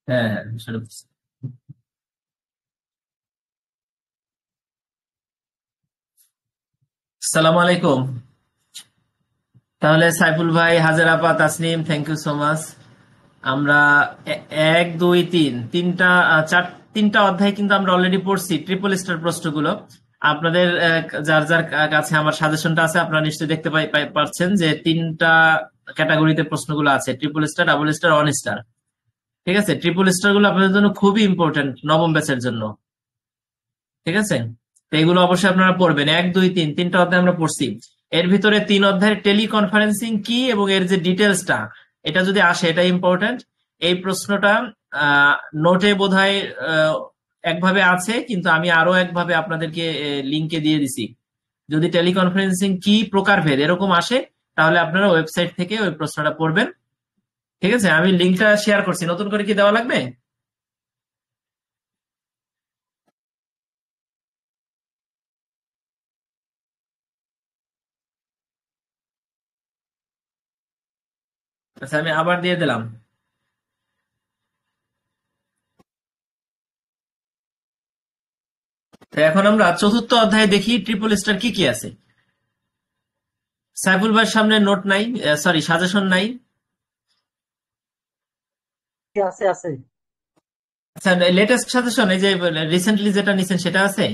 হ্যাঁ, হ্যাঁ, শুনে বুঝছি। আসসালামু আলাইকুম। তাহলে সাইফুল ভাই, হাজার আপা, Tasnim, thank you so much. আমরা এ- এক, দুই, তিন, তিনটা তিনটা অধ্যায় কিন্তু আমরা অলরেডি পড়ছি, ট্রিপল স্টার প্রশ্নগুলো। আপনাদের যার যার কাছে আমার সাজেশনটা আছে, আপনারা নিশ্চয়ই দেখতে পাচ্ছেন যে তিনটা ক্যাটাগরিতে প্রশ্নগুলো আছে: triple star, double star, one star. ঠিক আছে, ট্রিপল স্টার গুলো আপনাদের জন্য খুবই ইম্পর্টেন্ট নবম ব্যাচের জন্য। ঠিক আছে, তো এগুলো অবশ্যই আপনারা পড়বেন। এক, দুই, তিন, তিনটা অধ্যায় আমরা পড়ছি। এর ভিতরে তিন অধ্যায়ের টেলিকনফারেন্সিং কি এবং এর যে ডিটেলসটা, এটা যদি আসে এটা ইম্পর্টেন্ট। এই প্রশ্নটা নোটে বোধহয় আহ, একভাবে আছে, কিন্তু আমি আরো একভাবে আপনাদেরকে লিঙ্কে দিয়ে দিছি। যদি টেলিকনফারেন্সিং কি প্রকারভেদ এরকম আসে, তাহলে আপনারা ওয়েবসাইট থেকে ওই প্রশ্নটা পড়বেন। ঠিক আছে, আমি লিঙ্কটা শেয়ার করছি, নতুন করে কি দেওয়া লাগবে? আচ্ছা, আমি আবার দিয়ে দিলাম। তো এখন আমরা চতুর্থ অধ্যায়ে দেখি ট্রিপল স্টার কি কি আছে। সাইফুল ভাইয়ের সামনে নোট নাই, সরি সাজেশন নাই। আছে আছে। আচ্ছা, লেটেস্ট সাজেশন এই যে রিসেন্টলি যেটা নিছেন সেটা আছে?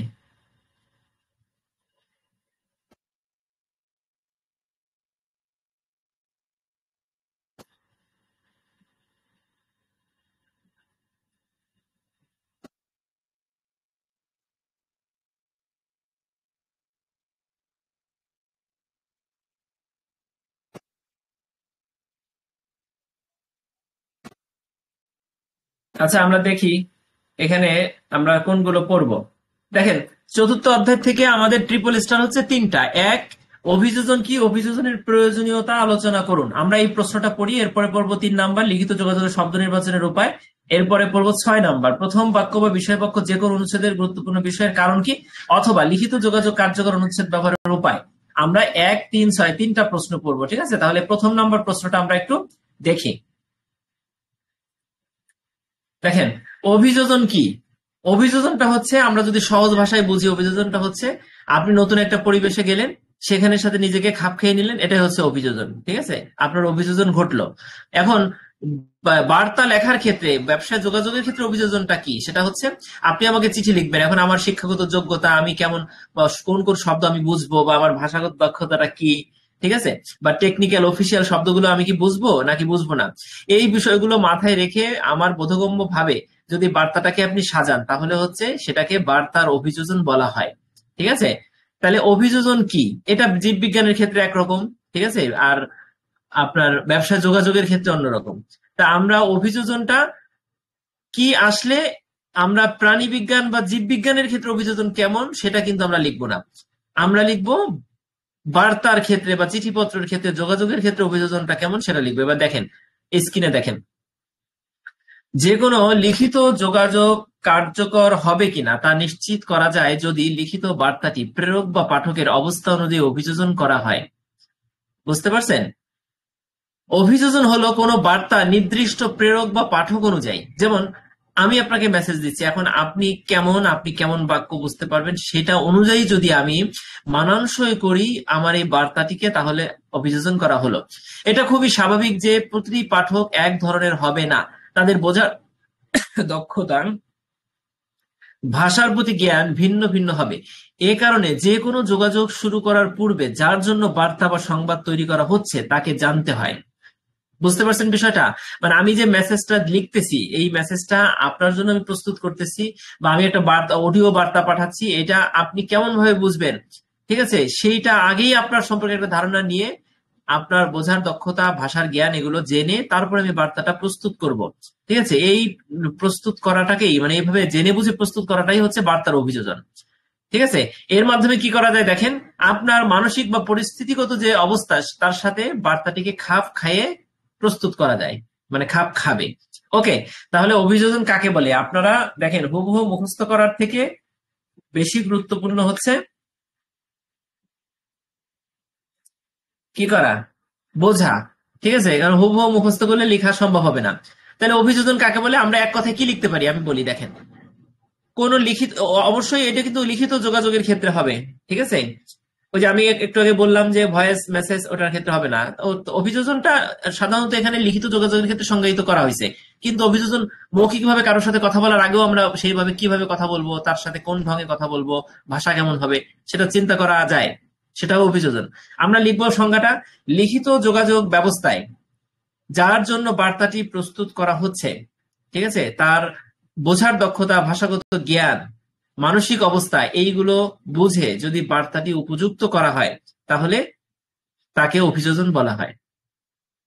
আচ্ছা, আমরা দেখি এখানে আমরা কোনগুলো পড়বো। দেখেন, চতুর্থ অধ্যায় থেকে আমাদের ট্রিপল স্টার হচ্ছে তিনটা। এক, অভিযোজন কি, অভিযোজনের প্রয়োজনীয়তা আলোচনা করুন। আমরা এই প্রশ্নটা পড়ি, এরপরে পড়বো 3 নাম্বার লিখিত যোগাযোগের শব্দ নির্বাচনের উপায়। এরপরে পড়বো 6 নাম্বার প্রথম বাক্য বা বিষয়পক্ষ যে কোনো অনুচ্ছেদের গুরুত্বপূর্ণ বিষয়ের কারণ কি, অথবা লিখিত যোগাযোগ কার্যকর অনুচ্ছেদ ব্যবহারের উপায়। আমরা 1, 3, 6 তিনটা প্রশ্ন পড়বো। ঠিক আছে, তাহলে প্রথম নাম্বার প্রশ্নটা আমরা একটু দেখি। দেখেন, অভিযোজন কি? অভিযোজনটা হচ্ছে, আমরা যদি সহজ ভাষায় বুঝি, অভিযোজনটা হচ্ছে আপনি নতুন একটা পরিবেশে গেলেন, সেখানের সাথে নিজেকে খাপ খেয়ে নিলেন, এটাই হচ্ছে অভিযোজন। ঠিক আছে, আপনার অভিযোজন ঘটলো। এখন বার্তা লেখার ক্ষেত্রে, ব্যবসায় যোগাযোগের ক্ষেত্রে অভিযোজনটা কি, সেটা হচ্ছে আপনি আমাকে চিঠি লিখবেন। এখন আমার শিক্ষাগত যোগ্যতা, আমি কেমন, বা কোন কোন শব্দ আমি বুঝবো, বা আমার ভাষাগত দক্ষতাটা কি, ঠিক আছে, বা টেকনিক্যাল অফিসিয়াল শব্দগুলো আমি কি বুঝবো নাকি বুঝবো না, এই বিষয়গুলো মাথায় রেখে আমার বোধগম্য ভাবে যদি বার্তাটাকে আপনি সাজান, তাহলে হচ্ছে সেটাকে বার্তার অভিযোজন বলা হয়। ঠিক আছে, তাহলে অভিযোজন কি, এটা জীববিজ্ঞানের ক্ষেত্রে একরকম। ঠিক আছে, আর আপনার ব্যবসা যোগাযোগের ক্ষেত্রে অন্যরকম। তা আমরা অভিযোজনটা কি আসলে, আমরা প্রাণী বিজ্ঞান বা জীববিজ্ঞানের ক্ষেত্রে অভিযোজন কেমন সেটা কিন্তু আমরা লিখবো না। আমরা লিখবো বার্তার ক্ষেত্রে বা চিঠিপত্রের ক্ষেত্রে, যোগাযোগের ক্ষেত্রে অভিযোজনটা কেমন সেটা লিখবো। এবার দেখেন, স্ক্রিনে দেখেন, যে কোনো লিখিত যোগাযোগ কার্যকর হবে কিনা তা নিশ্চিত করা যায় যদি লিখিত বার্তাটি প্রেরক বা পাঠকের অবস্থা অনুযায়ী অভিযোজন করা হয়। বুঝতে পারছেন? অভিযোজন হলো কোনো বার্তা নির্দিষ্ট প্রেরক বা পাঠক অনুযায়ী। যেমন আমি আপনাকে মেসেজ দিচ্ছি, এখন আপনি কেমন বাক্য বুঝতে পারবেন সেটা অনুযায়ী যদি আমি মানানসই করি আমার এই বার্তাটিকে, তাহলে অভিযোজন করা হলো। এটা খুবই স্বাভাবিক যে প্রতিটি পাঠক এক ধরনের হবে না, তাদের বোঝার দক্ষতা, ভাষার প্রতি জ্ঞান ভিন্ন ভিন্ন হবে। এ কারণে যে কোনো যোগাযোগ শুরু করার পূর্বে যার জন্য বার্তা বা সংবাদ তৈরি করা হচ্ছে তাকে জানতে হয়। বুঝতে পারছেন বিষয়টা? মানে আমি যে মেসেজটা লিখতেছি, এই মেসেজটা আপনার জন্য আমি প্রস্তুত করতেছি, বা আমি একটা বার্তা, অডিও বার্তা পাঠাচ্ছি, এটা আপনি কেমন ভাবে বুঝবেন, ঠিক আছে, সেইটা আগেই আপনার সম্পর্কে একটা ধারণা নিয়ে, আপনার বোঝার দক্ষতা, ভাষার জ্ঞান, এগুলো জেনে তারপরে আমি বার্তাটা প্রস্তুত করব। ঠিক আছে, এই প্রস্তুত করাটাকেই, মানে এইভাবে জেনে বুঝে প্রস্তুত করাটাই হচ্ছে বার্তার অভিযোজন। ঠিক আছে, এর মাধ্যমে কি করা যায় দেখেন, আপনার মানসিক বা পরিস্থিতিগত যে অবস্থা, তার সাথে বার্তাটিকে খাপ খাইয়ে প্রস্তুত করা যায়, মানে খাপ খাবে। ওকে, তাহলে অভিযোজন কাকে বলে আপনারা দেখেন, হুবহু মুখস্থ করার থেকে বেশি গুরুত্বপূর্ণ হচ্ছে কি করা, বোঝা। ঠিক আছে, কারণ হুবহু মুখস্থ করলে লেখা সম্ভব হবে না। তাহলে অভিযোজন কাকে বলে? আমরা এক কথায় কি লিখতে পারি আমি বলি, দেখেন। কোন লিখিত, অবশ্যই এটা কিন্তু লিখিত যোগাযোগের ক্ষেত্রে হবে, ঠিক আছে? ওই যে আমি একটু আগে বললাম যে ভয়েস মেসেজ, ওটার ক্ষেত্রে হবে না। তো অভিযোজনটা সাধারণত এখানে লিখিত যোগাযোগের ক্ষেত্রে সংজ্ঞায়িত করা হয়েছে। কিন্তু অভিযোজন মৌখিকভাবে কারোর সাথে কথা বলার আগেও আমরা সেইভাবে কিভাবে কথা বলবো, তার সাথে কোন ঢঙে কথা বলবো, ভাষা কেমন হবে, সেটা চিন্তা করা যায়। সেটাও অভিযোজন। আমরা লিখবো সংজ্ঞাটা, লিখিত যোগাযোগ ব্যবস্থায় যার জন্য বার্তাটি প্রস্তুত করা হচ্ছে, ঠিক আছে, তার বোঝার দক্ষতা, ভাষাগত জ্ঞান, মানসিক অবস্থা, এইগুলো বুঝে যদি বার্তাটি উপযুক্ত করা হয়, তাহলে তাকে অভিযোজন বলা হয়।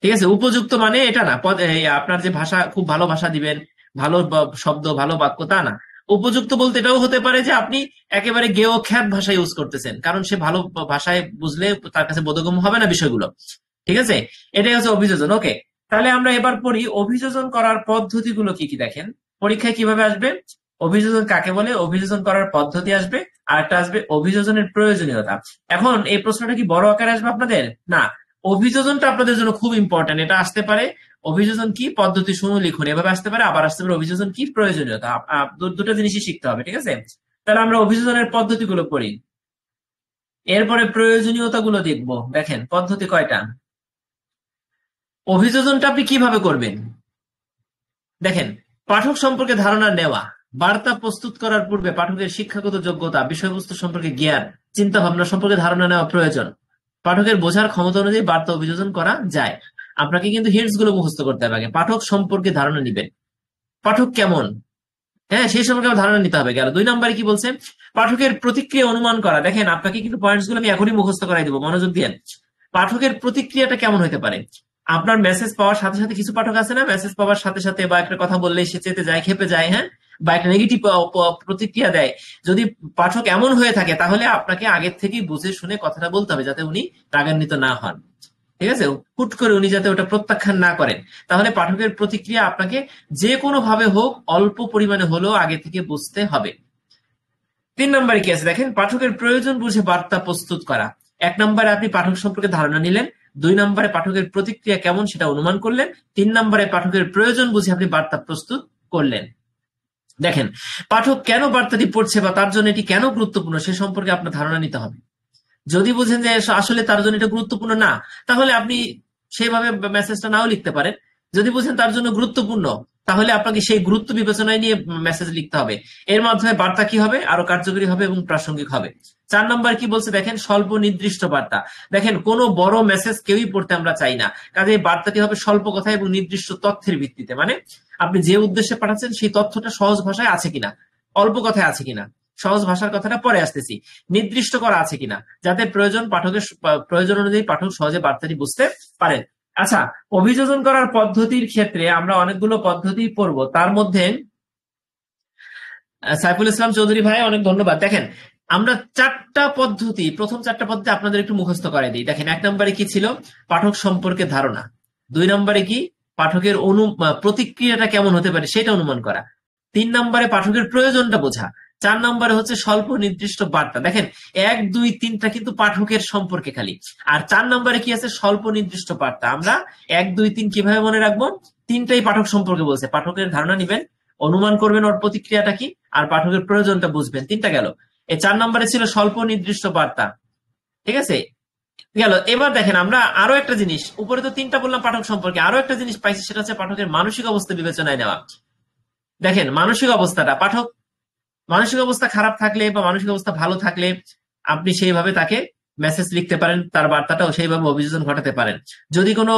ঠিক আছে? উপযুক্ত মানে এটা না আপনার যে ভাষা, খুব ভালো ভাষা দিবেন, ভালো শব্দ, ভালো বাক্য, তা না। উপযুক্ত বলতে এটাও হতে পারে যে আপনি একেবারে গেয় খ্যাত ভাষা ইউজ করতেছেন, কারণ সে ভালো ভাষায় বুঝলে তার কাছে বোধগম্য হবে না বিষয়গুলো। ঠিক আছে? এটাই হচ্ছে অভিযোজন। ওকে, তাহলে আমরা এবার পড়ি অভিযোজন করার পদ্ধতিগুলো কি কি। দেখেন পরীক্ষায় কিভাবে আসবে, অভিযোজন কাকে বলে, অভিযোজন করার পদ্ধতি আসবে, আর একটা আসবে অভিযোজনের প্রয়োজনীয়তা। এখন এই প্রশ্নটা কি বড় আকারে আসবে আপনাদের? না, অভিযোজনটা আপনাদের জন্য খুব ইম্পর্টেন্ট। এটা আসতে পারে অভিযোজন কি, পদ্ধতি শুনুন লিখুন, এভাবে আসতে পারে, আবার আসতে পারে অভিযোজন কি, প্রয়োজনীয়তা। দুটো জিনিসই শিখতে হবে, ঠিক আছে? তাহলে আমরা অভিযোজনের পদ্ধতিগুলো পড়ি, এরপরে প্রয়োজনীয়তা গুলো দেখবো। দেখেন পদ্ধতি কয়টা। অভিযোজনটা আপনি কিভাবে করবেন? দেখেন, পাঠক সম্পর্কে ধারণা নেওয়া, বার্তা প্রস্তুত করার পূর্বে পাঠকের শিক্ষাগত যোগ্যতা, বিষয়বস্তু সম্পর্কে জ্ঞান, চিন্তা ভাবনা সম্পর্কে ধারণা নেওয়া প্রয়োজন। পাঠকের বোঝার ক্ষমতা অনুযায়ী বার্তা অভিযোজন করা যায়। আপনাকে কিন্তু হিন্টস গুলো মুখস্থ করতে হবে আগে। পাঠক সম্পর্কে ধারণা নিবেন, পাঠক কেমন, হ্যাঁ, সেই সম্পর্কে আমার ধারণা নিতে হবে। গেল 2 নম্বরে কি বলছে? পাঠকের প্রতিক্রিয়া অনুমান করা। দেখেন আপনাকে কিন্তু পয়েন্টস গুলো আমি এখনই মুখস্থ করাই দিব, মনোযোগ দিয়ে। পাঠকের প্রতিক্রিয়াটা কেমন হতে পারে? আপনার মেসেজ পাওয়ার সাথে সাথে কিছু পাঠক আছে না, মেসেজ পাওয়ার সাথে সাথে বা একটা কথা বললেই সে চেতে যায়, খেপে যায়, হ্যাঁ, বা একটা নেগেটিভ প্রতিক্রিয়া দেয়। যদি পাঠক এমন হয়ে থাকে, তাহলে আপনাকে আগের থেকেই বুঝে শুনে কথাটা বলতে হবে, যাতে উনি রাগান্বিত না হন। ঠিক আছে? হুট করে উনি যাতে ওটা প্রত্যাখ্যান না করেন। তাহলে পাঠকের প্রতিক্রিয়া আপনাকে যে কোনো ভাবে হোক, অল্প পরিমাণে হলেও আগে থেকে বুঝতে হবে। 3 নম্বরে কি আছে? দেখেন, পাঠকের প্রয়োজন বুঝে বার্তা প্রস্তুত করা। 1 নম্বরে আপনি পাঠক সম্পর্কে ধারণা নিলেন, 2 নম্বরে পাঠকের প্রতিক্রিয়া কেমন সেটা অনুমান করলেন, 3 নম্বরে পাঠকের প্রয়োজন বুঝে আপনি বার্তা প্রস্তুত করলেন। দেখেন, পাঠক কেন বার্তাটি পড়ছে বা তার জন্য এটি কেন গুরুত্বপূর্ণ সে সম্পর্কে আপনার ধারণা নিতে হবে। যদি বুঝেন যে আসলে তার জন্য এটা গুরুত্বপূর্ণ না, তাহলে আপনি সেইভাবে মেসেজটা নাও লিখতে পারেন। যদি বুঝেন তার জন্য গুরুত্বপূর্ণ, তাহলে আপনাকে সেই গুরুত্ব বিবেচনায় নিয়ে মেসেজ লিখতে হবে। এর মাধ্যমে বার্তা কি হবে, আরো কার্যকরী হবে এবং প্রাসঙ্গিক হবে। 4 নম্বর কি বলছে? দেখেন, স্বল্প নির্দিষ্ট বার্তা। দেখেন, কোনো বড় মেসেজ কেউই পড়তে আমরা চাই না, কাজে বার্তাটি হবে স্বল্প কথা এবং নির্দিষ্ট তথ্যের ভিত্তিতে। মানে আপনি যে উদ্দেশ্যে পাঠাচ্ছেন সেই তথ্যটা সহজ ভাষায় আছে কিনা, অল্প কথায় আছে কিনা, সহজ ভাষার কথাটা পরে আসতেছি, নির্দিষ্ট করা আছে কিনা, যাতে প্রয়োজন অনুযায়ী পাঠক সহজে বার্তাটি বুঝতে পারেন। আচ্ছা, অভিযোজন করার পদ্ধতির ক্ষেত্রে আমরা অনেকগুলো পদ্ধতি পড়বো, তার মধ্যে সাইফুল ইসলাম চৌধুরী ভাই অনেক ধন্যবাদ। দেখেন, আমরা 4টা পদ্ধতি, প্রথম 4টা পদ্ধতি আপনাদের একটু মুখস্থ করে দিই। দেখেন, 1 নম্বরে কি ছিল? পাঠক সম্পর্কে ধারণা। 2 নম্বরে কি? পাঠকের প্রতিক্রিয়াটা কেমন হতে পারে সেটা অনুমান করা। 3 নম্বরে পাঠকের প্রয়োজনটা বোঝা। 4 নম্বরে হচ্ছে স্বল্প নির্দিষ্ট বার্তা। দেখেন, 1, 2, 3টা কিন্তু পাঠকের সম্পর্কে খালি, আর 4 নম্বরে কি আছে? স্বল্প নির্দিষ্ট বার্তা। আমরা 1, 2, 3 কিভাবে মনে রাখবো? 3টাই পাঠক সম্পর্কে বলছে। পাঠকের ধারণা নিবেন, অনুমান করবেন ওর প্রতিক্রিয়াটা কি, আর পাঠকের প্রয়োজনটা বুঝবেন। 3টা গেল। এই 4 নম্বরে ছিল স্বল্প নির্দিষ্ট বার্তা। ঠিক আছে, গেল। এবার দেখেন, আমরা আরো একটা জিনিস, উপরে তো 3টা বললাম পাঠক সম্পর্কে, আরো একটা জিনিস পাইছি, সেটা হচ্ছে পাঠকের মানসিক অবস্থা বিবেচনায় নেওয়া। দেখেন, মানসিক অবস্থাটা, পাঠক মানসিক অবস্থা খারাপ থাকলে বা মানসিক অবস্থা ভালো থাকলে আপনি সেইভাবে তাকে মেসেজ লিখতে পারেন, তার বার্তাটাও সেইভাবে অভিযোজন ঘটাতে পারেন। যদি কোনো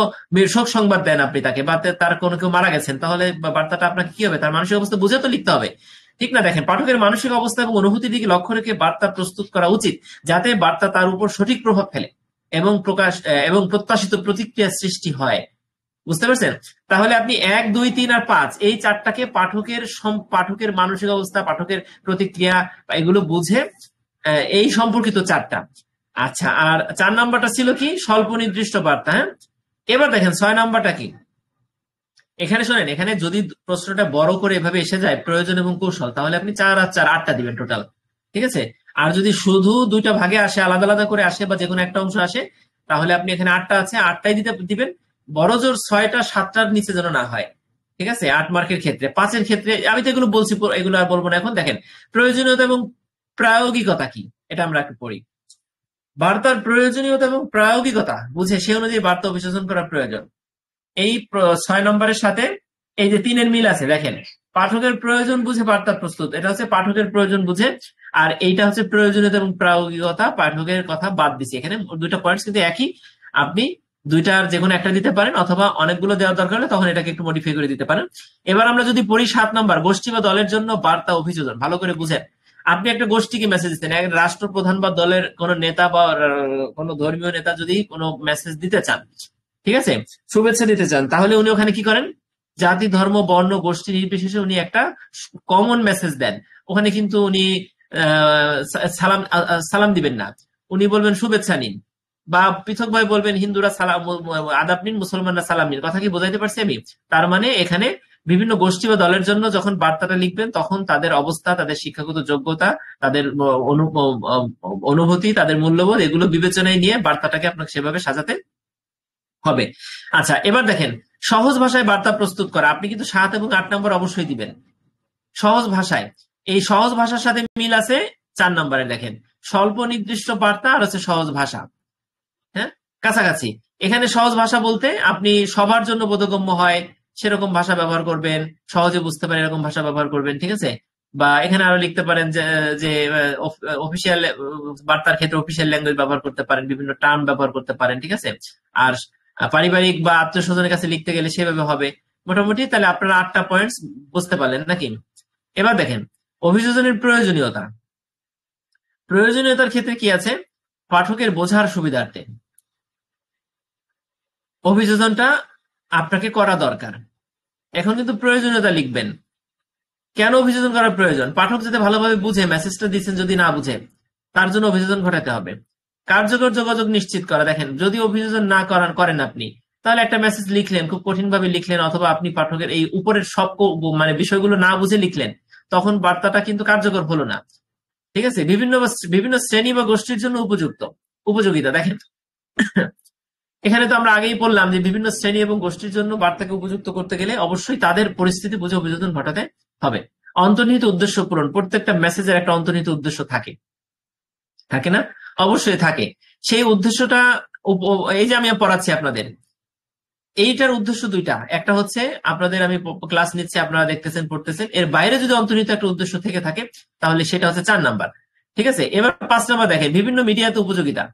শোক সংবাদ দেন আপনি তাকে, বা তার কোনো কেউ মারা গেছেন, তাহলে বার্তাটা আপনাকে কি হবে? তার মানসিক অবস্থা বুঝে তো লিখতে হবে, ঠিক না? দেখেন, পাঠকের মানসিক অবস্থা এবং অনুভূতির দিকে লক্ষ্য রেখে বার্তা প্রস্তুত করা উচিত, যাতে বার্তা তার উপর সঠিক প্রভাব ফেলে এবং প্রত্যাশিত প্রতিক্রিয়া সৃষ্টি হয়। বুঝতে পারছেন? তাহলে আপনি 1, 2, 3 আর 5 এই 4টাকে পাঠকের মানসিক অবস্থা, পাঠকের প্রতিক্রিয়া এগুলো বুঝে এই সম্পর্কিত 4টা। আচ্ছা, আর 4 নাম্বারটা ছিল কি? স্বল্প নির্দিষ্ট বার্তা। হ্যাঁ, এবার দেখেন 6 নাম্বারটা কি। এখানে শোনেন, এখানে যদি প্রশ্নটা বড় করে এভাবে এসে যায়, প্রয়োজন এবং কৌশল, তাহলে আপনি 4 আর 4 8টা দিবেন টোটাল। ঠিক আছে? আর যদি শুধু 2টা ভাগে আসে, আলাদা আলাদা করে আসে, বা যেকোনো একটা অংশ আসে, তাহলে আপনি এখানে 8টা আছে, 8টাই দিবেন। বড় জোর 6টা 7টার নিচে যেন না হয়। ঠিক আছে, 8 মার্কের ক্ষেত্রে। 5-এর ক্ষেত্রে আমি তো এগুলো বলছি, এগুলো আর বলবো না এখন। দেখেন প্রয়োজনীয়তা এবং প্রায়োগিকতা কি, এটা আমরা একটু পড়ি। বার্তার প্রয়োজনীয়তা এবং প্রায়োগিকতা বুঝে সে অনুযায়ী বার্তা অভিযোজন করা প্রয়োজন। এই 6 নম্বরের সাথে এই যে 3-এর মিল আছে, দেখেন পাঠকের প্রয়োজন বুঝে বার্তা প্রস্তুত, এটা হচ্ছে পাঠকের প্রয়োজন বুঝে। আর এইটা হচ্ছে প্রয়োজনীয়তা এবং প্রায়োগিকতা, পাঠকের কথা বাদ দিছি। এখানে দুইটা পয়েন্টস কিন্তু একই, আপনি দুইটার যে কোনো একটা দিতে পারেন, অথবা অনেকগুলো দেওয়ার দরকার হলে তখন এটাকে একটু মডিফাই করে দিতে পারেন। এবার আমরা যদি পড়ি 7 নম্বর, গোষ্ঠী বা দলের জন্য বার্তা অভিযোজন। ভালো করে বুঝেন, আপনি একটা গোষ্ঠীকে মেসেজ দিচ্ছেন, এক রাষ্ট্রপ্রধান বা দলের কোন নেতা বা কোন ধর্মীয় নেতা যদি কোনো মেসেজ দিতে চান, ঠিক আছে, শুভেচ্ছা দিতে চান, তাহলে উনি ওখানে কি করেন, জাতি ধর্ম বর্ণ গোষ্ঠী নির্বিশেষে উনি একটা কমন মেসেজ দেন। ওখানে কিন্তু উনি সালাম সালাম দিবেন না, উনি বলবেন শুভেচ্ছা নিন, বা পৃথকভাবে বলবেন হিন্দুরা সালাম আদাব নিন, মুসলমানরা সালাম নিন। কথা কি বোঝাইতে পারছি আমি? তার মানে এখানে বিভিন্ন গোষ্ঠী বা দলের জন্য যখন বার্তাটা লিখবেন, তখন তাদের অবস্থা, তাদের শিক্ষাগত যোগ্যতা, তাদের অনুভূতি, তাদের মূল্যবোধ, এগুলো বিবেচনায় নিয়ে বার্তাটাকে আপনাকে সেভাবে সাজাতে হবে। আচ্ছা, এবার দেখেন সহজ ভাষায় বার্তা প্রস্তুত করা। আপনি কিন্তু 7 এবং 8 নম্বর অবশ্যই দিবেন সহজ ভাষায়। এই সহজ ভাষার সাথে মিল আছে 4 নম্বরে, দেখেন স্বল্প নির্দিষ্ট বার্তা আর হচ্ছে সহজ ভাষা। হ্যাঁ, কাছাকাছি। এখানে সহজ ভাষা বলতে আপনি সবার জন্য বোধগম্য হয় সেরকম ভাষা ব্যবহার করবেন, সহজে বুঝতে পারেন এরকম ভাষা ব্যবহার করবেন, ঠিক আছে। বা এখানে আরো লিখতে পারেন যে অফিসিয়াল বার্তার ক্ষেত্রে অফিসিয়াল ল্যাঙ্গুয়েজ ব্যবহার করতে পারেন, বিভিন্ন টার্ম ব্যবহার করতে পারেন, ঠিক আছে। আর পারিবারিক বা আত্মীয় স্বজনের কাছে লিখতে গেলে সেভাবে হবে। মোটামুটি তাহলে আপনারা 8টা পয়েন্টস বুঝতে পারলেন নাকি? এবার দেখেন অভিযোজনের প্রয়োজনীয়তা। প্রয়োজনীয়তার ক্ষেত্রে কি আছে, পাঠকের বোঝার সুবিধার্থে অভিযোজনটা আপনাকে করা দরকার। এখন কিন্তু প্রয়োজনীয়তা লিখবেন, কেন অভিযোজন করার প্রয়োজন, পাঠক যাতে ভালোভাবে বুঝে মেসেজটা দিচ্ছেন, যদি না বুঝে তার জন্য অভিযোজন ঘটাতে হবে। কার্যকর যোগাযোগ নিশ্চিত করা। দেখেন যদি অভিযোজন না করেন আপনি, তাহলে একটা মেসেজ লিখলেন, খুব কঠিন ভাবে লিখলেন, অথবা আপনি পাঠকের এই উপরের সব মানে বিষয়গুলো না বুঝে লিখলেন, তখন বার্তাটা কিন্তু কার্যকর হলো না, ঠিক আছে। বিভিন্ন বিভিন্ন শ্রেণী বা গোষ্ঠীর জন্য উপযোগিতা। দেখেন এখানে তো আমরা আগেই বললাম যে বিভিন্ন শ্রেণী এবং গোষ্ঠীর জন্য বার্তাকে উপযুক্ত করতে গেলে অবশ্যই তাদের পরিস্থিতি বুঝে অভিযোজন ঘটাতে হবে। অন্তর্নিহিত উদ্দেশ্য পূরণ। প্রত্যেকটা মেসেজের একটা অন্তর্নিহিত উদ্দেশ্য থাকে, থাকে না? অবশ্যই থাকে। সেই উদ্দেশ্যটা এই যে আমি পড়াচ্ছি আপনাদের, এইটার উদ্দেশ্য দুইটা। একটা হচ্ছে আপনাদের আমি ক্লাস নিচ্ছি, আপনারা দেখতেছেন পড়তেছেন, এর বাইরে যদি অন্তর্নিহিত একটা উদ্দেশ্য থেকে থাকে তাহলে সেটা হচ্ছে 4 নাম্বার, ঠিক আছে। এবার 5 নাম্বার দেখেন বিভিন্ন মিডিয়াতে উপযোগিতা।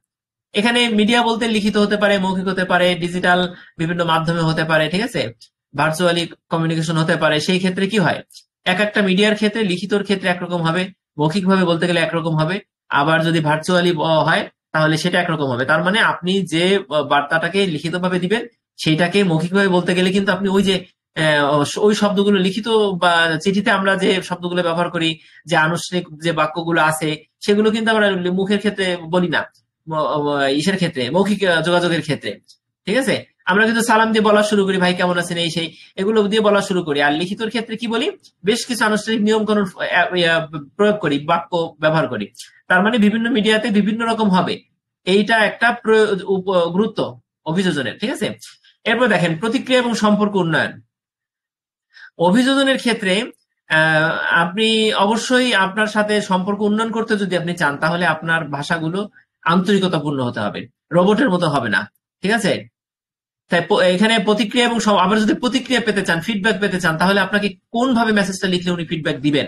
এখানে মিডিয়া বলতে লিখিত হতে পারে, মৌখিক হতে পারে, ডিজিটাল বিভিন্ন মাধ্যমে হতে পারে, ঠিক আছে, ভার্চুয়ালি কমিউনিকেশন হতে পারে। সেই ক্ষেত্রে কি হয়, এক একটা মিডিয়ার ক্ষেত্রে লিখিতর ক্ষেত্রে একরকম হবে, মৌখিক ভাবে বলতে গেলে একরকম হবে, আবার যদি ভার্চুয়ালি হয় তাহলে সেটা একরকম হবে। তার মানে আপনি যে বার্তাটাকে লিখিত ভাবে দিবেন, সেইটাকে মৌখিকভাবে বলতে গেলে কিন্তু আপনি ওই যে ওই শব্দগুলো লিখিত বা চিঠিতে আমরা যে শব্দগুলো ব্যবহার করি, যে আনুষ্ঠানিক যে বাক্যগুলো আছে, সেগুলো কিন্তু আমরা মুখের ক্ষেত্রে বলি না, ইসের ক্ষেত্রে মৌখিক যোগাযোগের ক্ষেত্রে, ঠিক আছে। আমরা কিন্তু সালাম দিয়ে বলা শুরু করি, ভাই কেমন আছেন, এই সেই, এগুলো দিয়ে বলা শুরু করি। আর লিখিতর ক্ষেত্রে কি বলি, বেশ কিছু আনুষ্ঠানিক নিয়ম কানুন প্রয়োগ করি, বাক্য ব্যবহার করি। তার মানে বিভিন্ন মিডিয়াতে বিভিন্ন রকম হবে, এইটা একটা গুরুত্ব অভিযোজনের, ঠিক আছে। এরপর দেখেন প্রতিক্রিয়া এবং সম্পর্ক উন্নয়ন। অভিযোজনের ক্ষেত্রে আপনি অবশ্যই আপনার সাথে সম্পর্ক উন্নয়ন করতে যদি আপনি চান, তাহলে আপনার ভাষাগুলো আন্তরিকতাপূর্ণ হতে হবে, রোবটের মতো হবে না, ঠিক আছে। তাই এখানে প্রতিক্রিয়া এবং আবার যদি প্রতিক্রিয়া পেতে চান, ফিডব্যাক পেতে চান, তাহলে আপনাকে কোন ভাবে মেসেজটা লিখলে উনি ফিডব্যাক দিবেন,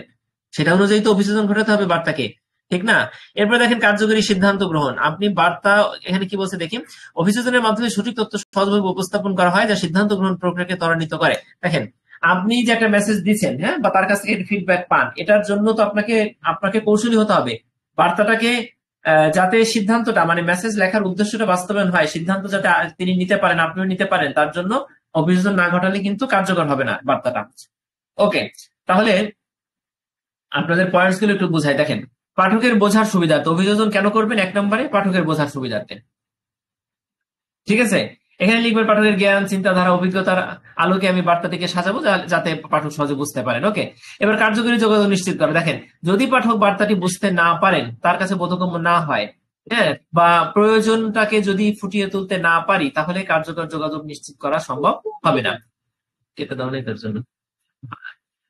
সেটা অনুযায়ী তো অভিযোজন ঘটাতে হবে বার্তাকে, ঠিক না? এরপর দেখেন কার্যকরী সিদ্ধান্ত গ্রহণ। আপনি বার্তা এখানে কি বলছে দেখি, অভিযোজনের মাধ্যমে সঠিক তথ্য সহজভাবে উপস্থাপন করা হয় যা সিদ্ধান্ত গ্রহণ প্রক্রিয়াকে ত্বরান্বিত করে। দেখেন আপনি যে একটা মেসেজ দিচ্ছেন, হ্যাঁ, বা তার কাছ থেকে ফিডব্যাক পান, এটার জন্য তো আপনাকে কৌশলী হতে হবে। বার্তাটাকে যাতে সিদ্ধান্তটা মানে মেসেজ লেখার উদ্দেশ্যটা বাস্তবায়ন হয়, সিদ্ধান্ত যাতে তিনি নিতে পারেন, আপনিও নিতে পারেন, তার জন্য অভিযোজন না ঘটালে কিন্তু কার্যকর হবে না বার্তাটা। ওকে, তাহলে আপনাদের পয়েন্টস গুলো একটু বুঝাই। দেখেন পাঠকের বোঝার সুবিধার্থে অভিযোজন কেন করবেন, 1 নম্বরে পাঠকের বোঝার সুবিধার্থে, ঠিক আছে। এখানে লিখবেন পাঠকের জ্ঞান চিন্তাধারা অভিজ্ঞতার আলোকে আমি বার্তাটিকে সাজাবো যাতে পাঠক সহজে বুঝতে পারেন। ওকে, এবার কার্যকরী যোগাযোগ নিশ্চিত করবে। দেখেন যদি পাঠক বার্তাটি বুঝতে না পারেন, তার কাছে বোধগম্য না হয়, হ্যাঁ, বা প্রয়োজনটাকে যদি ফুটিয়ে তুলতে না পারি, তাহলে কার্যকর যোগাযোগ নিশ্চিত করা সম্ভব হবে না। কেটে দাও না এটার জন্য।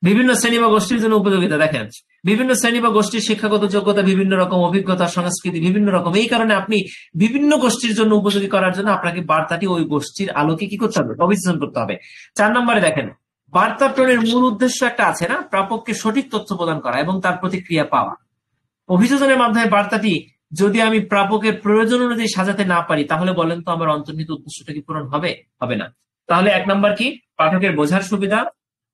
বিভিন্ন শ্রেণী বা গোষ্ঠীর জন্য উপযোগিতা দেখেন, বিভিন্ন শ্রেণী বা গোষ্ঠীর শিক্ষাগত যোগ্যতা, বিভিন্ন রকম অভিজ্ঞতা, সংস্কৃতি বিভিন্ন রকম, এই কারণে আপনি বিভিন্ন গোষ্ঠীর জন্য উপযোগী করার জন্য আপনাকে বার্তাটি ওই গোষ্ঠীর আলোকে কি করতে হবে, অভিযোজন করতে হবে। 4 নম্বরে দেখেন, বার্তা প্রেরণের মূল উদ্দেশ্য একটা আছে না, প্রাপককে সঠিক তথ্য প্রদান করা এবং তার প্রতিক্রিয়া পাওয়া। অভিযোজনের মাধ্যমে বার্তাটি যদি আমি প্রাপকের প্রয়োজন অনুযায়ী সাজাতে না পারি, তাহলে বলেন তো আমার অন্তর্নিহিত উদ্দেশ্যটা কি পূরণ হবে? হবে না। তাহলে 1 নাম্বার কি, পাঠকের বোঝার সুবিধা।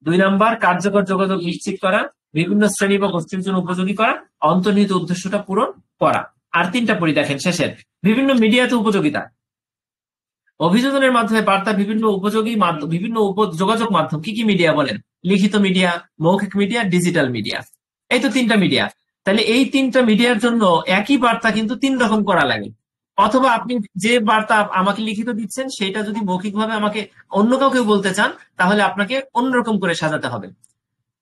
2 নাম্বার কার্যকর যোগাযোগ নিশ্চিত করা, বিভিন্ন শ্রেণী বা গোষ্ঠীর জন্য উপযোগী করা, অন্তর্নিহিত উদ্দেশ্যটা পূরণ করা। আর 3টা পড়ি দেখেন শেষের, বিভিন্ন মিডিয়াতে উপযোগিতা। অভিযোজনের মাধ্যমে বার্তা বিভিন্ন উপযোগী মাধ্যম, বিভিন্ন যোগাযোগ মাধ্যম, কি কি মিডিয়া বলেন? লিখিত মিডিয়া, মৌখিক মিডিয়া, ডিজিটাল মিডিয়া। এই তো 3টা মিডিয়া। তাহলে এই 3টা মিডিয়ার জন্য একই বার্তা কিন্তু 3 রকম করা লাগে। অথবা আপনি যে বার্তা আমাকে লিখিত দিচ্ছেন সেটা যদি মৌখিকভাবে আমাকে অন্য কাউকে বলতে চান, তাহলে আপনাকে অন্যরকম করে সাজাতে হবে।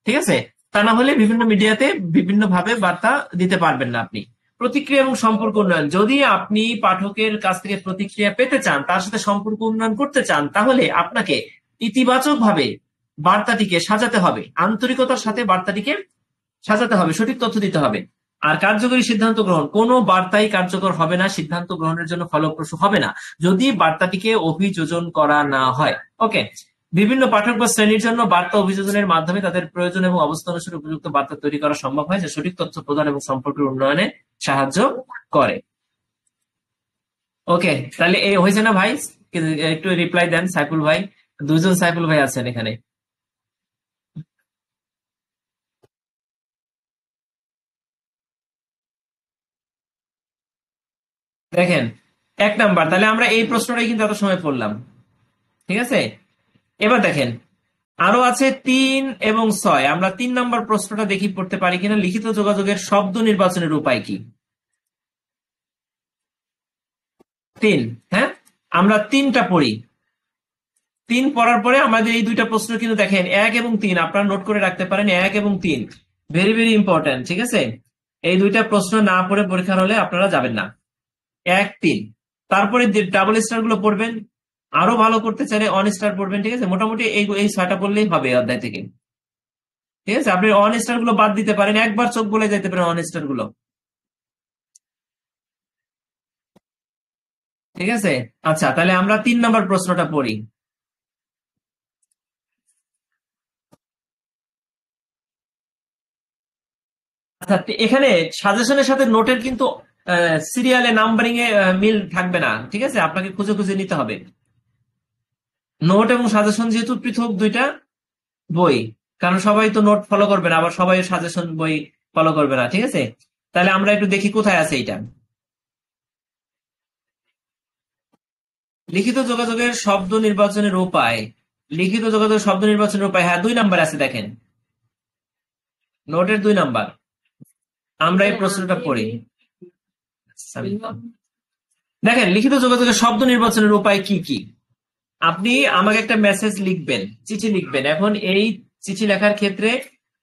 ঠিক আছে? তা না হলে বিভিন্ন মিডিয়াতে বিভিন্ন ভাবে বার্তা দিতে পারবেন না আপনি। প্রতিক্রিয়া এবং সম্পর্ক উন্নয়ন, যদি আপনি পাঠকের কাছ থেকে প্রতিক্রিয়া পেতে চান, তার সাথে সম্পর্ক উন্নয়ন করতে চান, তাহলে আপনাকে ইতিবাচক ভাবে বার্তাটিকে সাজাতে হবে, আন্তরিকতার সাথে বার্তাটিকে সাজাতে হবে, সঠিক তথ্য দিতে হবে। আর কার্যকরী সিদ্ধান্ত গ্রহণ, কোনো বার্তাই কার্যকর হবে না, সিদ্ধান্ত গ্রহণের জন্য ফলপ্রসূ হবে না যদি বার্তাটিকে অভিযোজন করা না হয়। ওকে, বিভিন্ন পাঠক বা শ্রেণীর জন্য বার্তা অভিযোজনের মাধ্যমে তাদের প্রয়োজন এবং অবস্থা অনুসারে উপযুক্ত বার্তা তৈরি করা সম্ভব হয়, যা সঠিক তথ্য প্রদান এবং সম্পর্কের উন্নয়নে সাহায্য করে। ওকে, তাহলে এই হয়েছে না ভাই? একটু রিপ্লাই দেন সাইফুল ভাই, 2জন সাইফুল ভাই আছেন এখানে। দেখেন 1 নাম্বার, তাহলে আমরা এই প্রশ্নটাই কিন্তু এত সময় পড়লাম। ঠিক আছে, এবার দেখেন আরো আছে 3 এবং 6। আমরা 3 নাম্বার প্রশ্নটা দেখি পড়তে পারি কিনা, লিখিত যোগাযোগের শব্দ নির্বাচনের উপায় কি? 3, হ্যাঁ, আমরা 3টা পড়ি। 3 পড়ার পরে আমাদের এই 2টা প্রশ্ন কিন্তু দেখেন 1 এবং 3 আপনারা নোট করে রাখতে পারেন, 1 এবং 3 ভেরি ভেরি ইম্পর্টেন্ট। ঠিক আছে, এই 2টা প্রশ্ন না পড়ে পরীক্ষার হলে আপনারা যাবেন না। 1, 3, তারপরে ডাবল স্টার গুলো পড়বেন, আরো ভালো করতে চাইলে অন স্টার পড়বেন। ঠিক আছে, মোটামুটি এই 6টা পড়লেই হবে অধ্যায় থেকে। ঠিক আছে, আপনি অন স্টার গুলো বাদ দিতে পারেন, একবার চোখ বলে যেতে পারেন অন স্টার গুলো। ঠিক আছে, আচ্ছা তাহলে আমরা 3 নাম্বার প্রশ্নটা পড়ি। আচ্ছা, এখানে সাজেশনের সাথে নোটের কিন্তু সিরিয়ালে নাম্বারিং এ মিল থাকবে না। ঠিক আছে, আপনাকে খুঁজে খুঁজে নিতে হবে। নোট এবং সাজেশন যেহেতু পৃথক 2টা বই, কারণ সবাই তো নোট ফলো করবে না, আবার সবাই সাজেশন বই ফলো করবে না। ঠিক আছে, তাহলে আমরা একটু দেখি কোথায় আছে এইটা। লিখিত যোগাযোগের শব্দ নির্বাচনের উপায়, লিখিত যোগাযোগের শব্দ নির্বাচনের উপায়, হ্যাঁ 2 নাম্বার আছে দেখেন, নোটের 2 নাম্বার। আমরা এই প্রশ্নটা পড়ি। দেখেন লিখিত যোগাযোগের শব্দ নির্বাচনের উপায় কি কি। আপনি আমাকে একটা মেসেজ লিখবেন, চিঠি লিখবেন। এখন এই চিঠি লেখার ক্ষেত্রে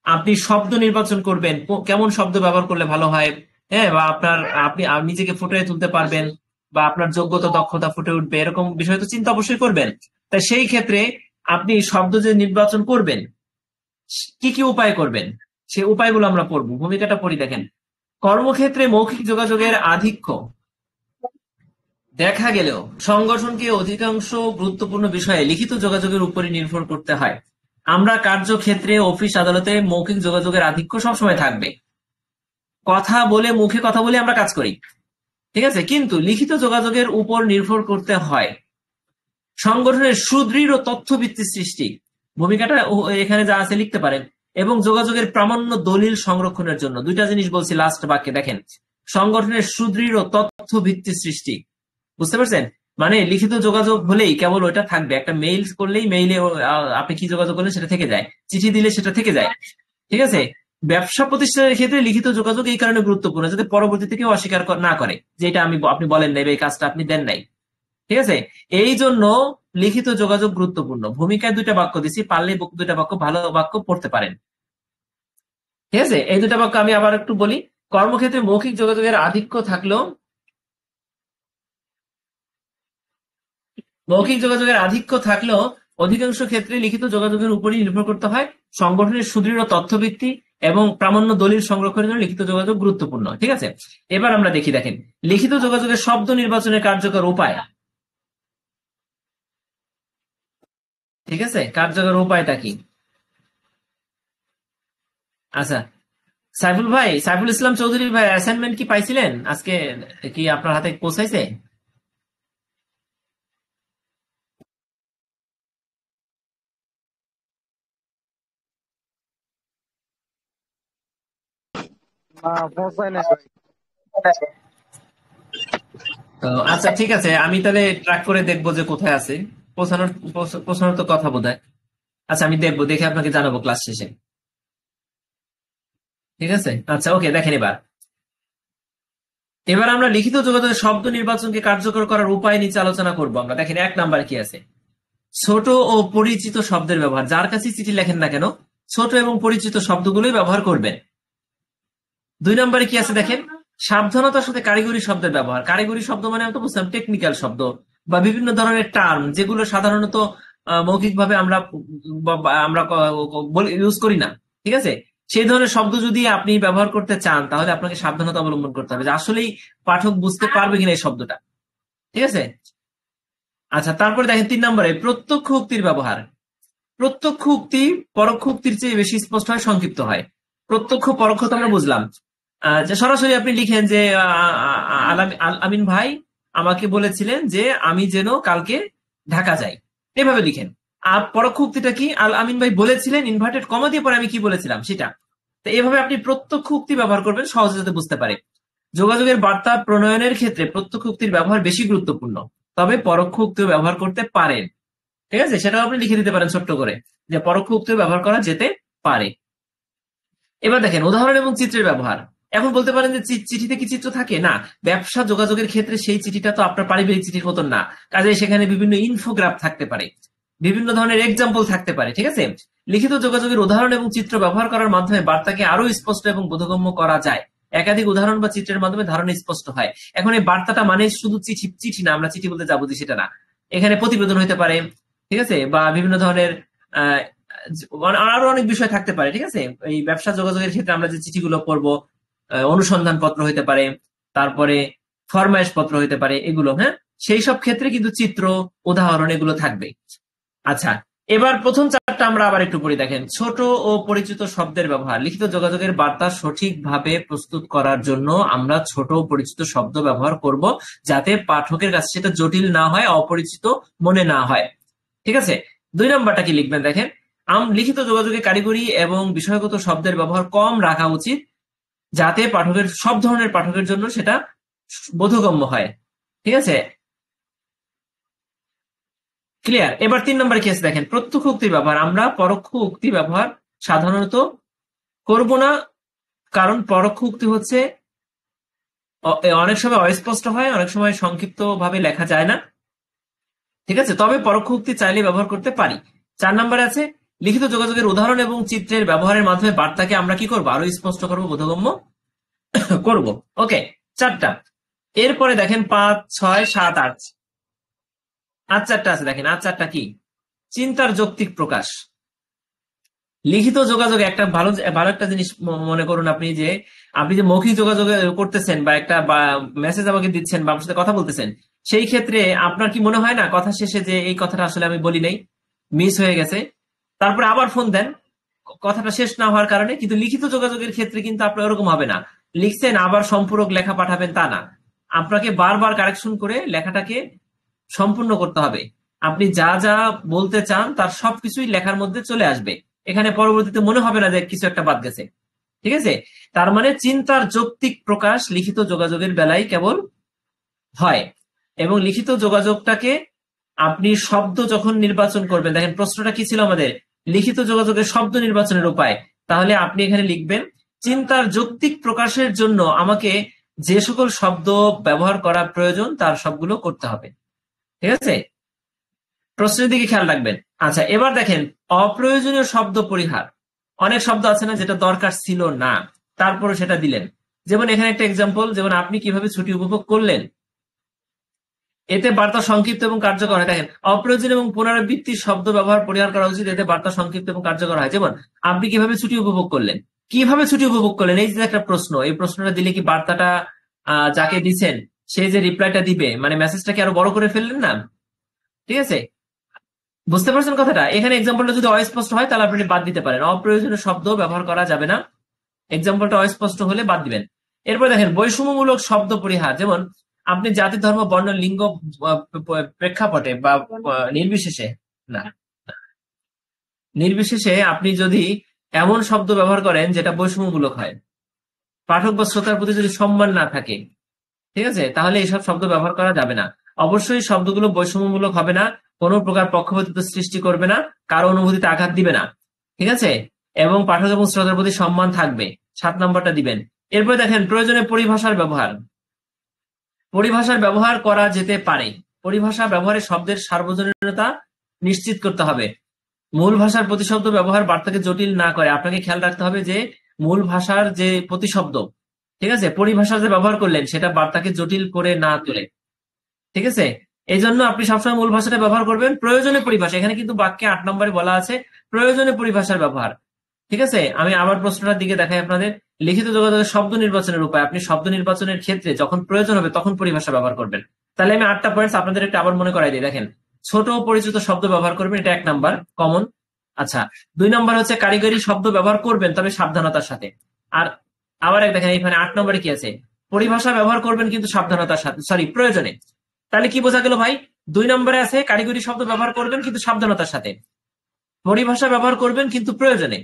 আপনি শব্দ নির্বাচন করবেন, কেমন শব্দ ব্যবহার করলে ভালো হয়, হ্যাঁ, বা আপনি নিজেকে ফুটিয়ে তুলতে পারবেন, বা আপনার যোগ্যতা দক্ষতা ফুটে উঠবে, এরকম বিষয় তো চিন্তা অবশ্যই করবেন। তাই সেই ক্ষেত্রে আপনি শব্দ যে নির্বাচন করবেন, কি কি উপায় করবেন, সেই উপায়গুলো আমরা পড়বো। ভূমিকাটা পড়ি দেখেন, কর্মক্ষেত্রে মৌখিক যোগাযোগের আধিক্য দেখা গেলেও সংগঠনকে অধিকাংশ গুরুত্বপূর্ণ বিষয়ে লিখিত যোগাযোগের উপরই নির্ভর করতে হয়। আমরা কার্যক্ষেত্রে, অফিস আদালতে মৌখিক যোগাযোগের আধিক্য সবসময় থাকবে। কথা বলে, মুখে কথা বলে আমরা কাজ করি। ঠিক আছে, কিন্তু লিখিত যোগাযোগের উপর নির্ভর করতে হয় সংগঠনের সুদৃঢ় তথ্যভিত্তিক সৃষ্টি, ভূমিকাটা এখানে যা আছে লিখতে পারেন, এবং যোগাযোগের প্রামাণ্য দলিল সংরক্ষণের জন্য। 2টা জিনিস বলছি লাস্ট বাক্যে দেখেন, সংগঠনের সুদৃঢ় তথ্যভিত্তিক সৃষ্টি। বুঝতে পারছেন? মানে লিখিত যোগাযোগ হলেই কেবল ওইটা থাকবে, একটা মেইল করলেই মেইলে আপনি কি যোগাযোগ করলেন সেটা থেকে যায়, চিঠি দিলে সেটা থেকে যায়। ঠিক আছে, ব্যবসা প্রতিষ্ঠানের ক্ষেত্রে লিখিত যোগাযোগ এই কারণে গুরুত্বপূর্ণ যাতে পরবর্তীতে কেউ অস্বীকার না করে যে এটা আপনি বলেন নাই, এই কাজটা আপনি দেন নাই। ঠিক আছে, এই জন্য লিখিত যোগাযোগ গুরুত্বপূর্ণ। ভূমিকায় 2টা বাক্য দিছি, পারলে 2টা বাক্য ভালো বাক্য পড়তে পারেন। ঠিক আছে, এই 2টা বাক্য আমি আবার একটু বলি। কর্মক্ষেত্রে মৌখিক যোগাযোগের আধিক্য থাকলেও, মৌখিক যোগাযোগের আধিক্য থাকলেও অধিকাংশ ক্ষেত্রে লিখিত যোগাযোগের উপরই নির্ভর করতে হয়। সংগঠনের সুদৃঢ় তথ্যভিত্তি এবং প্রামাণ্য দলিল সংরক্ষণের জন্য লিখিত যোগাযোগ গুরুত্বপূর্ণ। ঠিক আছে, এবার আমরা দেখি, দেখেন লিখিত যোগাযোগের শব্দ নির্বাচনের কার্যকর উপায়। ঠিক আছে, কার্যকর উপায়টা কি? আচ্ছা, সাইফুল ভাই, সাইফুল ইসলাম চৌধুরী ভাই, অ্যাসাইনমেন্ট কি পাইছিলেন আজকে? কি আপনার হাতে পৌঁছাইছে? না, পৌঁছায় নাই ভাই। তো আচ্ছা, ঠিক আছে, আমি তাহলে ট্র্যাক করে দেখবো যে কোথায় আছে। পৌঁছানোর পৌঁছানোর তো কথা বোধ হয়। আচ্ছা, আমি দেখবো, দেখে আপনাকে জানাবো ক্লাস শেষে। ঠিক আছে, আচ্ছা, ওকে, দেখেন এবার। এবার আমরা লিখিত যোগাযোগের শব্দ নির্বাচনকে কার্যকর করার উপায় নিচে আলোচনা করবো। আমরা দেখেন 1 নাম্বার কি আছে, ছোট ও পরিচিত শব্দের ব্যবহার। যার কাছে চিঠি লেখেন না কেন, ছোট এবং পরিচিত শব্দগুলোই ব্যবহার করবেন। 2 নম্বরে কি আছে দেখেন, সাবধানতার সাথে কারিগরি শব্দের ব্যবহার। কারিগরি শব্দ মানে আমি তো বুঝলাম টেকনিক্যাল শব্দ বা বিভিন্ন ধরনের টার্ম, যেগুলো সাধারণত মৌখিকভাবে আমরা আমরা ইউজ করি না। ঠিক আছে, সেই ধরনের শব্দ যদি আপনি ব্যবহার করতে চান, তাহলে আপনাকে সাবধানতা অবলম্বন করতে হবে যে আসলেই পাঠক বুঝতে পারবে কিনা এই শব্দটা। ঠিক আছে, আচ্ছা, তারপরে দেখেন 3 নম্বরে প্রত্যক্ষ উক্তির ব্যবহার। প্রত্যক্ষ উক্তি পরোক্ষ উক্তির চেয়ে বেশি স্পষ্ট হয়, সংক্ষিপ্ত হয়। প্রত্যক্ষ পরোক্ষ তো আমরা বুঝলাম। যে সরাসরি আপনি লিখেন যে আমিন ভাই আমাকে বলেছিলেন যে আমি যেন কালকে ঢাকা যাই, এভাবে লিখেন। আর পরোক্ষ উক্তিটা কি, আল আমিন ভাই বলেছিলেন ইনভার্টেড কমা দিয়ে পরে আমি কি বলেছিলাম সেটা। তো এভাবে আপনি প্রত্যক্ষ উক্তি ব্যবহার করবেন, সহজে যাতে বুঝতে পারে। যোগাযোগের বার্তা প্রণয়নের ক্ষেত্রে প্রত্যক্ষ উক্তির ব্যবহার বেশি গুরুত্বপূর্ণ, তবে পরোক্ষ উক্তিও ব্যবহার করতে পারেন। ঠিক আছে, সেটাও আপনি লিখে দিতে পারেন ছোট্ট করে, যে পরোক্ষ উক্তিও ব্যবহার করা যেতে পারে। এবার দেখেন উদাহরণ এবং চিত্রের ব্যবহার। এখন বলতে পারেন যে চিঠিতে কি চিত্র থাকে? না, ব্যবসা যোগাযোগের ক্ষেত্রে সেই চিঠিটা তো আপনার পারিবারিক চিঠির মতন না। কাজে সেখানে বিভিন্ন ইনফোগ্রাফ থাকতে পারে, বিভিন্ন ধরনের এক্সাম্পল থাকতে পারে। ঠিক আছে, লিখিত যোগাযোগের উদাহরণ এবং চিত্র ব্যবহার করার মাধ্যমে বার্তাকে আরো স্পষ্ট এবং বোধগম্য করা যায়। একাধিক উদাহরণ বা চিত্রের মাধ্যমে ধারণা স্পষ্ট হয়। এখন এই বার্তাটা মানে শুধু চিঠি চিঠি না, আমরা চিঠি বলতে যা বুঝি সেটা না। এখানে প্রতিবেদন হতে পারে, ঠিক আছে, বা বিভিন্ন ধরনের আহ আরো অনেক বিষয় থাকতে পারে। ঠিক আছে, এই ব্যবসা যোগাযোগের ক্ষেত্রে আমরা যে চিঠিগুলো পড়বো, অনুসন্ধান পত্র হইতে পারে, তারপরে ফরমায়েশ পত্র হইতে পারে, এগুলো, হ্যাঁ, সেই সব ক্ষেত্রে কিন্তু চিত্র, উদাহরণ এগুলো থাকবে। আচ্ছা, এবার প্রথম চারটা আমরা আবার একটু পড়ি। দেখেন, ছোট ও পরিচিত শব্দের ব্যবহার। লিখিত যোগাযোগের বার্তা সঠিকভাবে প্রস্তুত করার জন্য আমরা ছোট ও পরিচিত শব্দ ব্যবহার করব, যাতে পাঠকের কাছে সেটা জটিল না হয়, অপরিচিত মনে না হয়। ঠিক আছে, 2 নম্বরটা কি লিখবেন দেখেন, লিখিত যোগাযোগে কারিগরি এবং বিষয়গত শব্দের ব্যবহার কম রাখা উচিত, যাতে পাঠকের সব ধরনের পাঠকের জন্য সেটা বোধগম্য হয়। ঠিক আছে, ক্লিয়ার? এবার 3 নম্বরে কি আছে দেখেন, প্রত্যক্ষ উক্তির ব্যবহার। আমরা পরোক্ষ উক্তি ব্যবহার সাধারণত করব না, কারণ পরোক্ষ উক্তি হচ্ছে অনেক সময় অস্পষ্ট হয়, অনেক সময় সংক্ষিপ্ত ভাবে লেখা যায় না। ঠিক আছে, তবে পরোক্ষ উক্তি চাইলে ব্যবহার করতে পারি। 4 নম্বরে আছে, লিখিত যোগাযোগের উদাহরণ এবং চিত্রের ব্যবহারের মাধ্যমে বার্তাকে আমরা কি করবো, আরো স্পষ্ট করবো, বোধগম্য করব। ওকে, 4টা। এরপরে দেখেন 5, 6, 7, 8 আর 4টা আছে। দেখেন আর 4টা কি, চিন্তার যৌক্তিক প্রকাশ। লিখিত যোগাযোগে একটা ভালো ভালো একটা জিনিস মনে করুন আপনি, যে আপনি যে মৌখিক যোগাযোগ করতেছেন বা একটা মেসেজ আমাকে দিচ্ছেন বা আমার সাথে কথা বলতেছেন, সেই ক্ষেত্রে আপনার কি মনে হয় না কথা শেষে যে এই কথাটা আসলে আমি বলি নাই, মিস হয়ে গেছে, তারপরে আবার ফোন দেন কথাটা শেষ না হওয়ার কারণে? কিন্তু লিখিত যোগাযোগের ক্ষেত্রে কিন্তু আপনার ওরকম হবে না। লিখছেন আবার সম্পূরক লেখা পাঠাবেন তা না, আপনাকে বারবার কারেকশন করে লেখাটাকে সম্পূর্ণ করতে হবে। আপনি যা যা বলতে চান তার সবকিছুই লেখার মধ্যে চলে আসবে, এখানে পরবর্তীতে মনে হবে না যে কিছু একটা বাদ গেছে। ঠিক আছে, তার মানে চিন্তার যৌক্তিক প্রকাশ লিখিত যোগাযোগের বেলায় কেবল হয়। এবং লিখিত যোগাযোগটাকে আপনি শব্দ যখন নির্বাচন করবেন, দেখেন প্রশ্নটা কি ছিল আমাদের, লিখিত যোগাযোগের শব্দ নির্বাচনের উপায়। তাহলে আপনি এখানে লিখবেন, চিন্তার যৌক্তিক প্রকাশের জন্য আমাকে যে সকল শব্দ ব্যবহার করা প্রয়োজন তার সবগুলো করতে হবে। ঠিক আছে, প্রশ্নের দিকে খেয়াল রাখবেন। আচ্ছা, এবার দেখেন অপ্রয়োজনীয় শব্দ পরিহার। অনেক শব্দ আছে না যেটা দরকার ছিল না, তারপরে সেটা দিলেন। যেমন এখানে একটা এক্সাম্পল, যেমন আপনি কিভাবে ছুটি উপভোগ করলেন, এতে বার্তা সংক্ষিপ্ত এবং কার্যকর হয়। দেখেন, অপ্রয়োজনীয় এবং পুনরাবৃত্তি শব্দ ব্যবহার পরিহার করা উচিত, এতে বার্তা সংক্ষিপ্ত এবং কার্যকর হয়। যেমন আপনি কিভাবে ছুটি উপভোগ করলেন, কিভাবে ছুটি উপভোগ করলেন, এই যে একটা প্রশ্ন, এই প্রশ্নটা দিলে কি বার্তাটা যাকে দিচ্ছেন সে যে রিপ্লাইটা দিবে, মানে মেসেজটাকে আরো বড় করে ফেললেন না? ঠিক আছে, বুঝতে পারছেন কথাটা? এখানে এক্সাম্পলটা যদি অস্পষ্ট হয় তাহলে আপনি বাদ দিতে পারেন, অপ্রয়োজনীয় শব্দ ব্যবহার করা যাবে না, এক্সাম্পলটা অস্পষ্ট হলে বাদ দিবেন। এরপর দেখেন বৈষম্যমূলক শব্দ পরিহার। যেমন আপনি জাতি, ধর্ম, বর্ণ, লিঙ্গ প্রেক্ষাপটে বা নির্বিশেষে, না নির্বিশেষে আপনি যদি এমন শব্দ ব্যবহার করেন যেটা বৈষম্যমূলক হয়, পাঠক বা শ্রোতার প্রতি যদি সম্মান না থাকে, ঠিক আছে, তাহলে এইসব শব্দ ব্যবহার করা যাবে না। অবশ্যই শব্দগুলো বৈষম্যমূলক হবে না, কোনো প্রকার পক্ষপাতিত্ব সৃষ্টি করবে না, কারো অনুভূতিতে আঘাত দিবে না, ঠিক আছে, এবং পাঠক এবং শ্রোতার প্রতি সম্মান থাকবে। 7 নম্বরটা দিবেন। এরপরে দেখেন প্রয়োজনে পরিভাষার ব্যবহার। পরিভাষার ব্যবহার করা যেতে পারে, পরিভাষা ব্যবহারে শব্দের সার্বজনীনতা নিশ্চিত করতে হবে। মূল ভাষার প্রতিশব্দ ব্যবহার বার্তাকে জটিল না করে। আপনাকে খেয়াল রাখতে হবে যে মূল ভাষার যে প্রতিশব্দ, ঠিক আছে, পরিভাষা যে ব্যবহার করলেন সেটা বার্তাকে জটিল করে না তোলে, ঠিক আছে। এই জন্য আপনি সবসময় মূল ভাষাটা ব্যবহার করবেন। প্রয়োজনে পরিভাষা, এখানে কিন্তু বাক্যে 8 নম্বরে বলা আছে প্রয়োজনে পরিভাষার ব্যবহার, ঠিক আছে। আমি আবার প্রশ্নটার দিকে দেখাই আপনাদের। লিখিত যোগাযোগের শব্দ নির্বাচনের উপায়, আপনি শব্দ নির্বাচনের ক্ষেত্রে যখন প্রয়োজন হবে তখন পরিভাষা ব্যবহার করবেন। তাহলে আমি 8টা পয়েন্টস আপনাদের একটা আবার মনে করাই দিই। দেখেন, ছোট ও পরিচিত শব্দ ব্যবহার করবেন, এটা 1 নাম্বার কমন। আচ্ছা, 2 নম্বর হচ্ছে কারিগরি শব্দ ব্যবহার করবেন তবে সাবধানতার সাথে। আর আবার এক দেখেন এখানে 8 নম্বরে কি আছে, পরিভাষা ব্যবহার করবেন কিন্তু সাবধানতার সাথে, সরি প্রয়োজনে। তাহলে কি বোঝা গেল ভাই? 2 নম্বরে আছে কারিগরি শব্দ ব্যবহার করবেন কিন্তু সাবধানতার সাথে, পরিভাষা ব্যবহার করবেন কিন্তু প্রয়োজনে।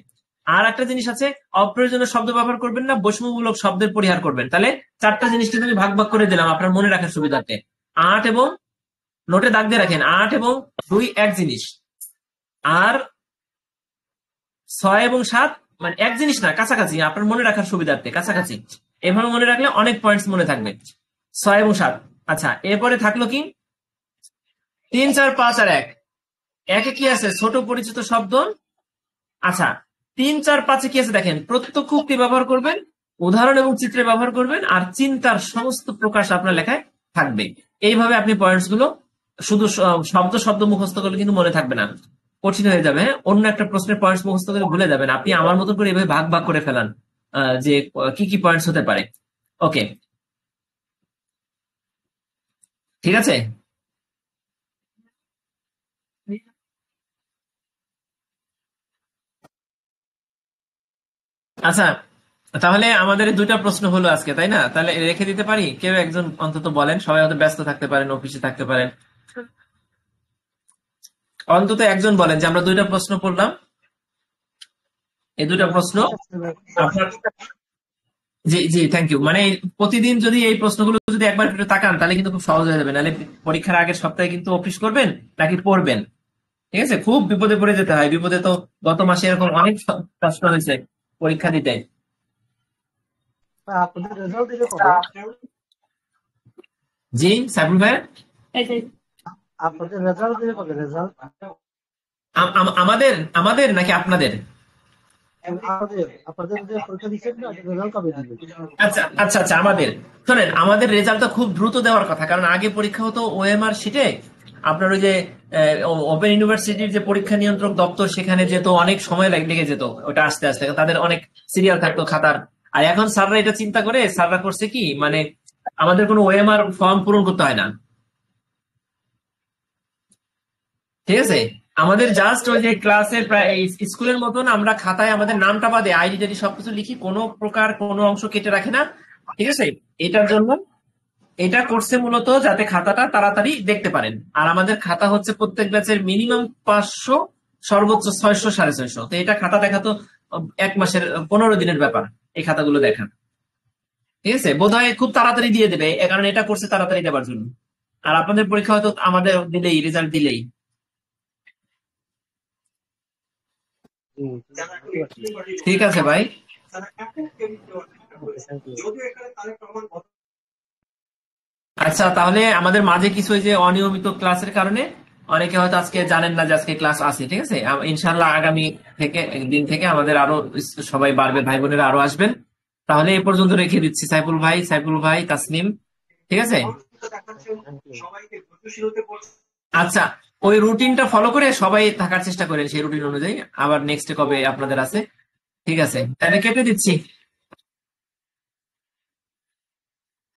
আর একটা জিনিস আছে, অপ্রয়োজনীয় শব্দ ব্যবহার করবেন না, বৈষম্যমূলক শব্দের পরিহার করবেন। তাহলে 4টা জিনিস কিন্তু আমি ভাগ ভাগ করে দিলাম আপনার মনে রাখার সুবিধার্থে। 8 এবং, নোটে দাগ দিয়ে রাখেন, 8 এবং 2 এক জিনিস, আর 6 এবং 7 মানে এক জিনিস না, কাছাকাছি, আপনার মনে রাখার সুবিধার্থে কাছাকাছি। এভাবে মনে রাখলে অনেক পয়েন্টস মনে থাকবে। 6 এবং 7। আচ্ছা, এরপরে থাকলো কি 3, 4, 5 আর 1। একে কি আছে, ছোট পরিচিত শব্দ। আচ্ছা, 3, 4, 5 কি আছে দেখেন, প্রত্যক্ষ উক্তি ব্যবহার করবেন, উদাহরণ এবং চিত্রে ব্যবহার করবেন, আর চিন্তার সমস্ত প্রকাশ আপনার লেখায় থাকবে। এইভাবে আপনি পয়েন্টস গুলো, শুধু শব্দ শব্দ মুখস্থ করলে কিন্তু মনে থাকবে না, কঠিন হয়ে যাবে। হ্যাঁ, অন্য একটা প্রশ্নের পয়েন্টস মুখস্থ করে ভুলে যাবেন। আপনি আমার মতো করে এভাবে ভাগ ভাগ করে ফেলান যে কি কি পয়েন্টস হতে পারে। ওকে, ঠিক আছে। আচ্ছা, তাহলে আমাদের 2টা প্রশ্ন হলো আজকে, তাই না? তাহলে রেখে দিতে পারি, কেউ একজন অন্তত বলেন, সবাই হয়তো ব্যস্ত থাকতে পারেন, অফিসে থাকতে পারেন, অন্তত একজন বলেন যে আমরা 2টা প্রশ্ন পড়লাম, এই 2টা প্রশ্ন আপনার। জি জি, থ্যাংক ইউ। মানে প্রতিদিন যদি এই প্রশ্নগুলো যদি একবার একটু তাকান তাহলে কিন্তু খুব সহজ হয়ে যাবে, নাহলে পরীক্ষার আগের সপ্তাহে কিন্তু অফিস করবেন নাকি পড়বেন, ঠিক আছে, খুব বিপদে পড়ে যেতে হয়। বিপদে তো গত মাসে এরকম অনেক কষ্ট হয়েছে পরীক্ষা দিতে। আপনাদের রেজাল্ট দিলে কবে? জি সাইফুল ভাই, আপনাদের রেজাল্ট দিলে কবে? রেজাল্ট আমাদের আমাদের নাকি আপনাদের? আপনাদের যে পরীক্ষা দিচ্ছেন না, রেজাল্ট কবে দিবে? আচ্ছা আচ্ছা আচ্ছা, আমাদের শোনেন, আমাদের রেজাল্টটা খুব দ্রুত দেওয়ার কথা, কারণ আগে পরীক্ষা হতো ওএমআর শিটে। আপনার ওই যে ওপেন ইউনিভার্সিটির যে পরীক্ষা নিয়ন্ত্রক দপ্তর, সেখানে যেত, অনেক সময় লেগে যেত ওটা আসতে আসতে, তাদের অনেক সিরিয়াল থাকতো খাতার। আর এখন স্যাররা এটা চিন্তা করে, স্যাররা করছে কি, মানে আমাদের কোনো ওএমআর ফর্ম পূরণ করতে হয় না, ঠিক আছে। আমাদের জাস্ট ওই যে ক্লাসের প্রায় স্কুলের মতন আমরা খাতায় আমাদের নামটা বাদে আইডি টাইডি সবকিছু লিখি, কোনো প্রকার কোনো অংশ কেটে রাখে না, ঠিক আছে। এটার জন্য এটা করছে মূলত যাতে খাতাটা তাড়াতাড়ি দেখতে পারেন। আর আমাদের খাতা হচ্ছে প্রত্যেক ব্যাচের মিনিমাম 500, সর্বোচ্চ 600, 650। তো এটা খাতা দেখা তো 1 মাসের 15 দিনের ব্যাপার, এই খাতাগুলো দেখা, ঠিক আছে। বোধহয় খুব তাড়াতাড়ি দিয়ে দেবে, কারণ এটা করছে তাড়াতাড়ি দেওয়ার জন্য। আর আপনাদের পরীক্ষা হয়তো আমাদের দিলেই, রেজাল্ট দিলেই। ঠিক আছে ভাই। আচ্ছা, তাহলে আমাদের মাঝে কিছু ওই যে অনিয়মিত ক্লাসের কারণে অনেকে হয়তো আজকে জানেন না যে আজকে ক্লাস আছে, ঠিক আছে। ইনশাল্লাহ আগামী থেকে দিন থেকে আমাদের আরো সবাই বাড়বে, ভাই বোনেরা আরো আসবেন। তাহলে এ পর্যন্ত রেখে দিচ্ছি। সাইফুল ভাই, সাইফুল ভাই, তাসনিম, ঠিক আছে। Thank you. আচ্ছা, ওই রুটিনটা ফলো করে সবাই থাকার চেষ্টা করেন সেই রুটিন অনুযায়ী। আবার নেক্সটে কবে আপনাদের আছে? ঠিক আছে, তাহলে কেটে দিচ্ছি।